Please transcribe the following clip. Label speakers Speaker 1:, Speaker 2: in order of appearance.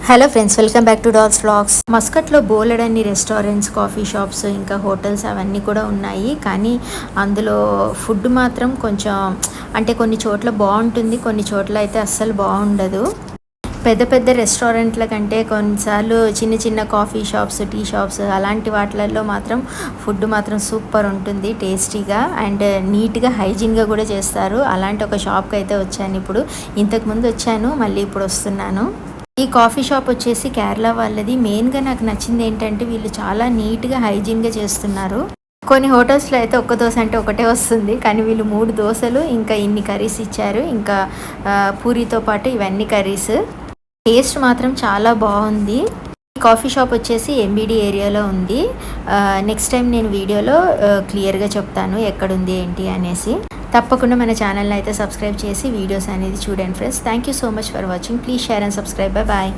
Speaker 1: Hello friends, welcome back to Dolls vlogs. మస్కట్లో బోలెడన్ని restaurants, coffee shops, ఇంకా hotels అవన్నీ కూడా ఉన్నాయి. కానీ అందులో ఫుడ్ మాత్రం కొంచెం అంటే కొన్ని చోట్ల బాగుంటుంది, కొన్ని చోట్ల అయితే అస్సలు బాగుండదు. పెద్ద పెద్ద రెస్టారెంట్ల కంటే కొన్నిసార్లు చిన్న చిన్న కాఫీ షాప్స్, టీ షాప్స్ అలాంటి వాటిలలో మాత్రం ఫుడ్ మాత్రం సూపర్ ఉంటుంది, టేస్టీగా అండ్ నీట్గా హైజీన్గా కూడా చేస్తారు. అలాంటి ఒక షాప్కి అయితే వచ్చాను. ఇప్పుడు ఇంతకుముందు వచ్చాను, మళ్ళీ ఇప్పుడు వస్తున్నాను. ఈ కాఫీ షాప్ వచ్చేసి కేరళ వాళ్ళది. మెయిన్గా నాకు నచ్చింది ఏంటంటే వీళ్ళు చాలా నీట్గా హైజీన్గా చేస్తున్నారు. కొన్ని హోటల్స్లో అయితే ఒక్క దోశ అంటే ఒకటే వస్తుంది, కానీ వీళ్ళు 3 దోశలు ఇంకా ఇన్ని కర్రీస్ ఇచ్చారు. ఇంకా పూరితో పాటు ఇవన్నీ కర్రీస్. టేస్ట్ మాత్రం చాలా బాగుంది. ఈ కాఫీ షాప్ వచ్చేసి ఎంబీడీ ఏరియాలో ఉంది. నెక్స్ట్ టైం నేను వీడియోలో క్లియర్గా చెప్తాను ఎక్కడుంది ఏంటి అనేసి. తప్పకుండా మన ఛానల్ని అయితే సబ్స్క్రైబ్ చేసి వీడియోస్ అనేది చూడండి friends. Thank you so much for watching. Please share and subscribe. Bye.